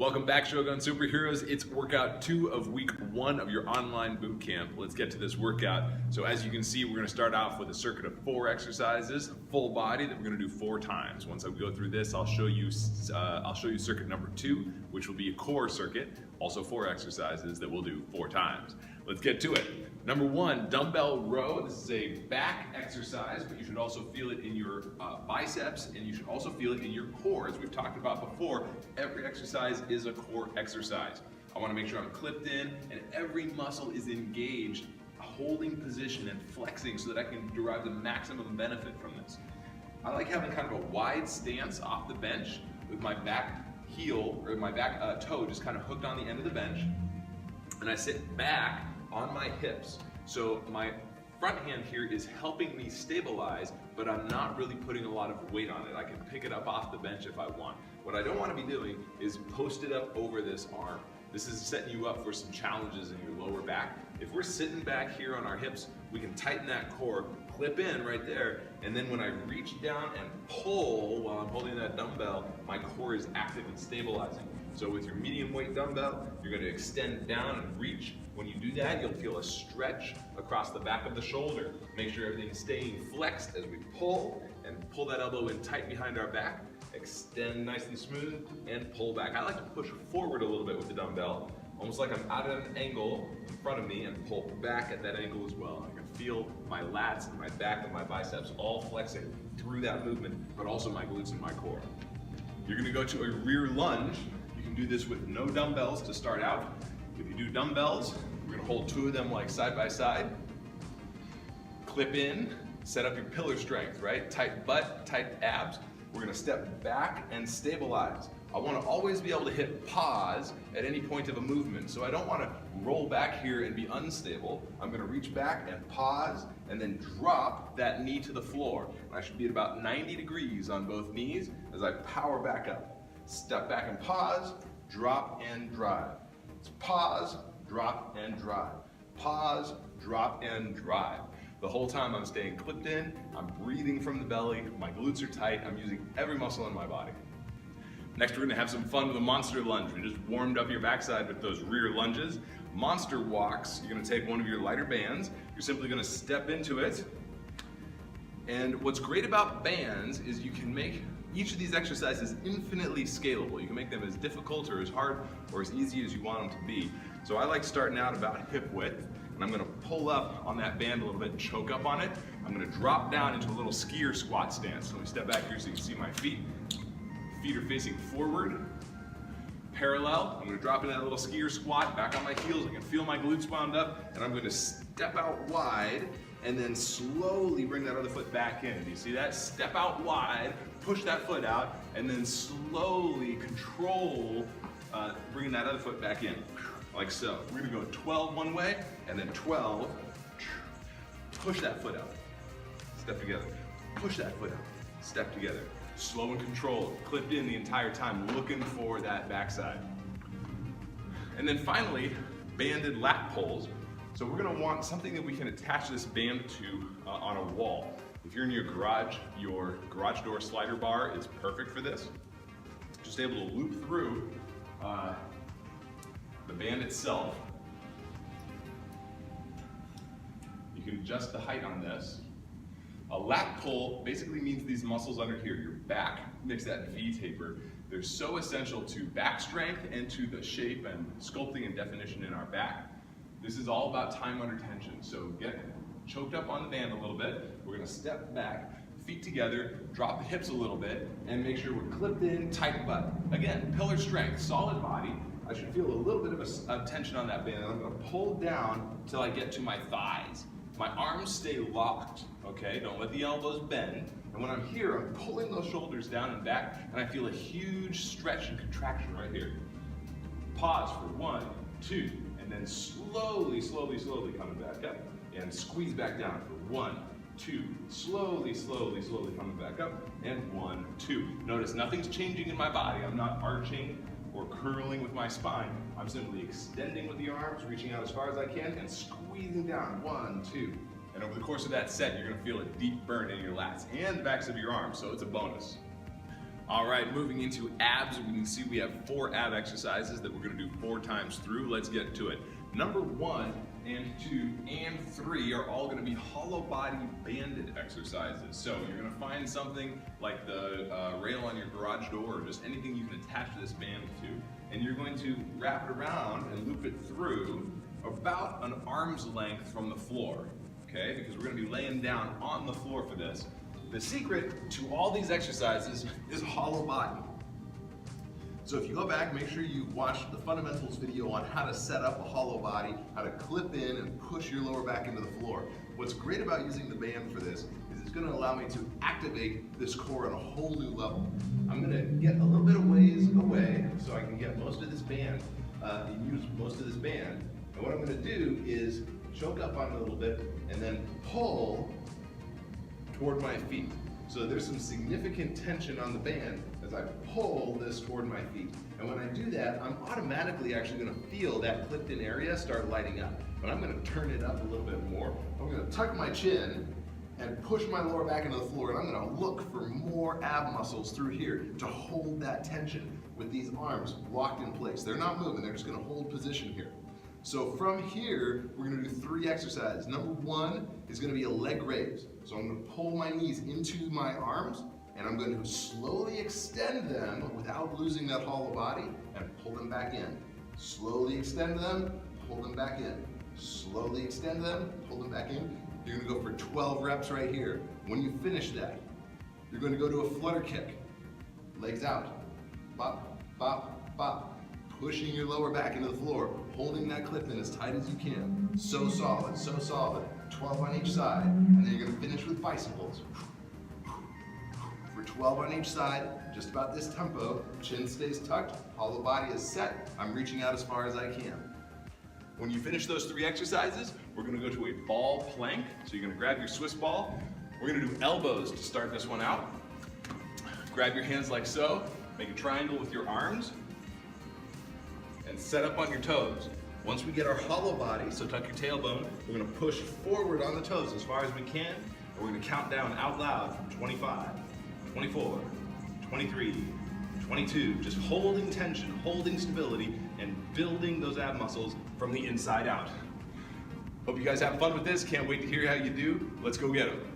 Welcome back, Shogun Superheroes. It's workout 2 of week 1 of your online boot camp. Let's get to this workout. So as you can see, we're going to start off with a circuit of 4 exercises, full body, that we're going to do 4 times. Once I go through this, I'll show you circuit number 2, which will be a core circuit, also 4 exercises that we'll do 4 times. Let's get to it. Number 1, dumbbell row. This is a back exercise, but you should also feel it in your biceps, and you should also feel it in your core. As we've talked about before, every exercise is a core exercise. I want to make sure I'm clipped in and every muscle is engaged, holding position and flexing so that I can derive the maximum benefit from this. I like having kind of a wide stance off the bench with my back heel or my back toe just kind of hooked on the end of the bench, and I sit back on my hips. So my front hand here is helping me stabilize, but I'm not really putting a lot of weight on it. I can pick it up off the bench if I want. What I don't want to be doing is post it up over this arm. This is setting you up for some challenges in your lower back. If we're sitting back here on our hips, we can tighten that core, clip in right there, and then when I reach down and pull while I'm holding that dumbbell, my core is active and stabilizing. So with your medium weight dumbbell, you're going to extend down and reach. When you do that, you'll feel a stretch across the back of the shoulder. Make sure everything is staying flexed as we pull, and pull that elbow in tight behind our back. Extend nice and smooth and pull back. I like to push forward a little bit with the dumbbell, almost like I'm out at an angle in front of me, and pull back at that angle as well. I can feel my lats and my back and my biceps all flexing through that movement, but also my glutes and my core. You're going to go to a rear lunge. You can do this with no dumbbells to start out. If you do dumbbells, we're going to hold 2 of them like side by side. Clip in, set up your pillar strength, right? Tight butt, tight abs. We're going to step back and stabilize. I want to always be able to hit pause at any point of a movement. So I don't want to roll back here and be unstable. I'm going to reach back and pause and then drop that knee to the floor. And I should be at about 90 degrees on both knees as I power back up. Step back and pause, drop and drive. It's pause, drop and drive. Pause, drop and drive. The whole time I'm staying clipped in, I'm breathing from the belly, my glutes are tight, I'm using every muscle in my body. Next, we're gonna have some fun with a monster lunge. We just warmed up your backside with those rear lunges. Monster walks, you're gonna take one of your lighter bands, you're simply gonna step into it. And what's great about bands is you can make each of these exercises infinitely scalable. You can make them as difficult or as hard or as easy as you want them to be. So I like starting out about hip width, and I'm gonna pull up on that band a little bit and choke up on it. I'm gonna drop down into a little skier squat stance. So let me step back here so you can see my feet. Feet are facing forward, parallel. I'm gonna drop into that little skier squat, back on my heels. I can feel my glutes wound up, and I'm gonna step out wide and then slowly bring that other foot back in. Do you see that? Step out wide, push that foot out, and then slowly control bringing that other foot back in, like so. We're gonna go 12 one way, and then 12, push that foot out, step together, push that foot out, step together. Slow and controlled, clipped in the entire time, looking for that backside. And then finally, banded lat pulls. So we're gonna want something that we can attach this band to on a wall. If you're in your garage door slider bar is perfect for this. Just able to loop through the band itself. You can adjust the height on this. A lat pull basically means these muscles under here, your back makes that V taper. They're so essential to back strength and to the shape and sculpting and definition in our back. This is all about time under tension. So get choked up on the band a little bit. We're gonna step back, feet together, drop the hips a little bit, and make sure we're clipped in, tight butt. Again, pillar strength, solid body. I should feel a little bit of a tension on that band. I'm gonna pull down till I get to my thighs. My arms stay locked, okay? Don't let the elbows bend. And when I'm here, I'm pulling those shoulders down and back, and I feel a huge stretch and contraction right here. Pause for 1, 2, and then slowly, slowly, slowly coming back up. And squeeze back down for 1, 2, slowly, slowly, slowly coming back up, and 1, 2. Notice nothing's changing in my body. I'm not arching or curling with my spine. I'm simply extending with the arms, reaching out as far as I can, and squeezing down, 1, 2. And over the course of that set, you're gonna feel a deep burn in your lats and the backs of your arms, so it's a bonus. All right, moving into abs, we can see we have 4 ab exercises that we're gonna do 4 times through. Let's get to it. Number 1 and 2 and 3 are all gonna be hollow body banded exercises. So you're gonna find something like the rail on your garage door or just anything you can attach this band to, and you're going to wrap it around and loop it through about an arm's length from the floor, okay? Because we're gonna be laying down on the floor for this. The secret to all these exercises is hollow body. So if you go back, make sure you watch the fundamentals video on how to set up a hollow body, how to clip in and push your lower back into the floor. What's great about using the band for this is it's gonna allow me to activate this core on a whole new level. I'm gonna get a little bit of ways away so I can get most of this band, use most of this band. And what I'm gonna do is choke up on it a little bit and then pull toward my feet. So there's some significant tension on the band as I pull this toward my feet. And when I do that, I'm automatically actually gonna feel that clipped in area start lighting up. But I'm gonna turn it up a little bit more. I'm gonna tuck my chin and push my lower back into the floor, and I'm gonna look for more ab muscles through here to hold that tension with these arms locked in place. They're not moving, they're just gonna hold position here. So from here, we're gonna do 3 exercises. Number 1 is gonna be a leg raise. So I'm gonna pull my knees into my arms, and I'm going to slowly extend them without losing that hollow body, and pull them back in. Slowly extend them, pull them back in. Slowly extend them, pull them back in. You're gonna go for 12 reps right here. When you finish that, you're gonna go to a flutter kick. Legs out, bop, bop, bop. Pushing your lower back into the floor, holding that clip in as tight as you can. So solid, 12 on each side. And then you're gonna finish with bicycles. For 12 on each side, just about this tempo, chin stays tucked, hollow body is set, I'm reaching out as far as I can. When you finish those 3 exercises, we're gonna go to a ball plank. So you're gonna grab your Swiss ball. We're gonna do elbows to start this one out. Grab your hands like so, make a triangle with your arms, and set up on your toes. Once we get our hollow body, so tuck your tailbone, we're gonna push forward on the toes as far as we can, and we're gonna count down out loud from 25, 24, 23, 22, just holding tension, holding stability, and building those ab muscles from the inside out. Hope you guys have fun with this. Can't wait to hear how you do. Let's go get them.